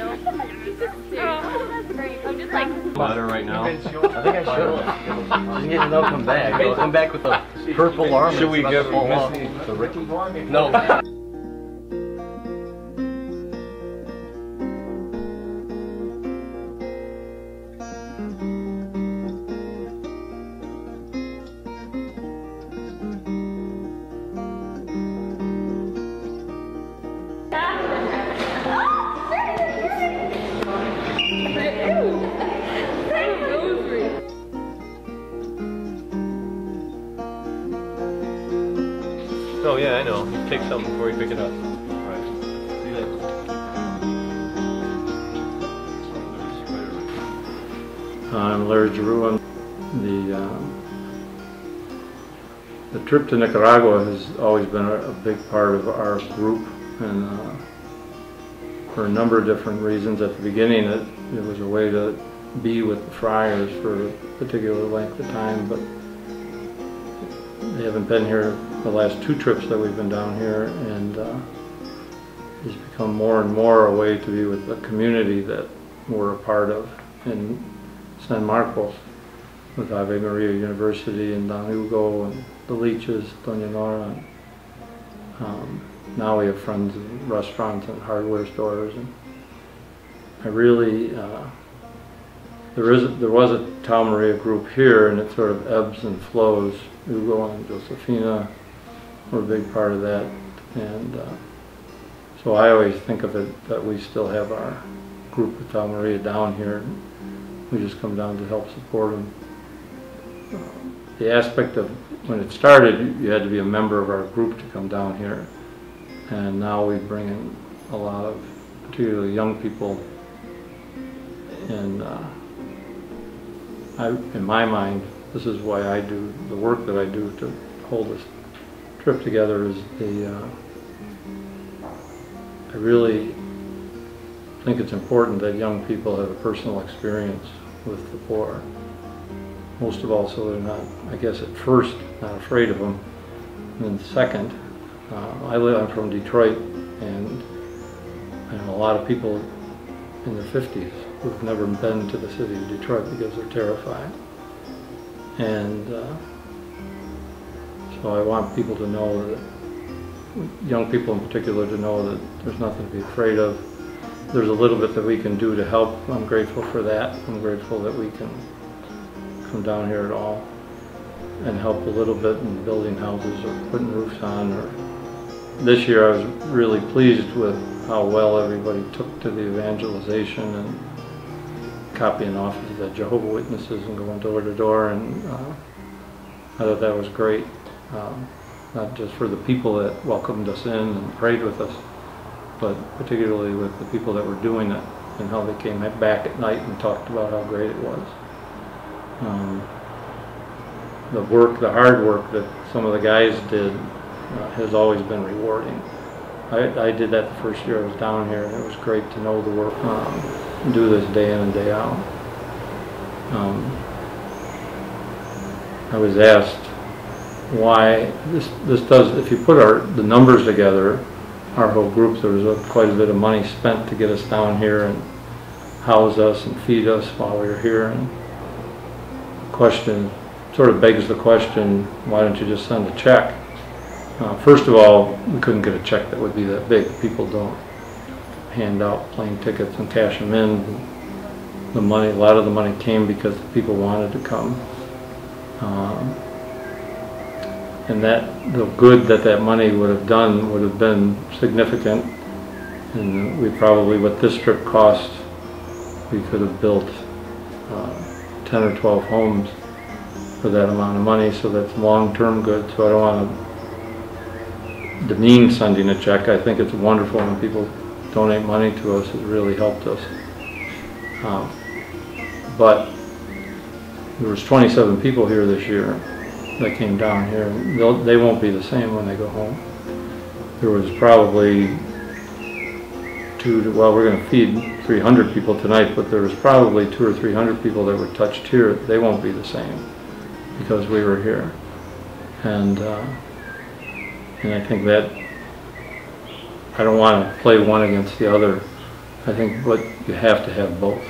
Oh, that's great. I'm just like... Water right now. I think I should. Yeah, they'll come back. They'll come back with a purple arm. Should we give Missy to Ricky? No. Oh yeah, I know. You take something before you pick it up. Right. See that? I'm Larry Giroux. The trip to Nicaragua has always been a big part of our group, and for a number of different reasons. At the beginning, it was a way to be with the friars for a particular length of time, but they haven't been here the last 2 trips that we've been down here, and it's become more and more a way to be with the community that we're a part of in San Marcos, with Ave Maria University and Don Hugo and the Leeches, Doña Nora. And, now we have friends in restaurants and hardware stores, and I really there was a Tau Maria group here, and it sort of ebbs and flows. Hugo and Josefina were a big part of that, and so I always think of it that we still have our group of Tau Maria down here, and we just come down to help support them. The aspect of when it started, you had to be a member of our group to come down here, and now we bring in a lot of particularly young people, and in my mind, this is why I do the work that I do to hold this trip together. Is I really think it's important that young people have a personal experience with the poor. Most of all, so they're not, I guess at first, not afraid of them. And then second, I'm from Detroit, and I know a lot of people in their 50s who've never been to the city of Detroit because they're terrified. And so I want people to know that, young people in particular, to know that there's nothing to be afraid of. There's a little bit that we can do to help. I'm grateful for that. I'm grateful that we can come down here at all and help a little bit in building houses or putting roofs on. Or this year I was really pleased with how well everybody took to the evangelization and copying off of the Jehovah's Witnesses and going door to door, and I thought that was great. Not just for the people that welcomed us in and prayed with us, but particularly with the people that were doing it and how they came back at night and talked about how great it was. The hard work that some of the guys did has always been rewarding. I did that the first year I was down here, and it was great to know the work, do this day in and day out. I was asked why this does, if you put the numbers together, our whole group, there was quite a bit of money spent to get us down here and house us and feed us while we were here. And the question sort of begs the question, why don't you just send a check? First of all, we couldn't get a check that would be that big. People don't hand out plane tickets and cash them in. The money, a lot of the money came because the people wanted to come. And the good that money would have done would have been significant. And we probably, what this trip cost, we could have built 10 or 12 homes for that amount of money, so that's long-term good. So I don't want to demean sending a check. I think it's wonderful when people donate money to us. It really helped us. But there was 27 people here this year that came down here. They won't be the same when they go home. There was probably well, we're going to feed 300 people tonight, but there was probably 200 or 300 people that were touched here. They won't be the same because we were here. And I think that I don't want to play one against the other. I think what you have to have both.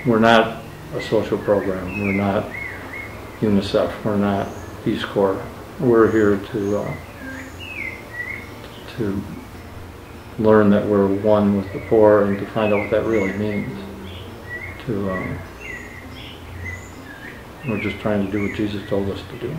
We're not a social program. We're not UNICEF. We're not Peace Corps. We're here to learn that we're one with the poor and to find out what that really means. We're just trying to do what Jesus told us to do.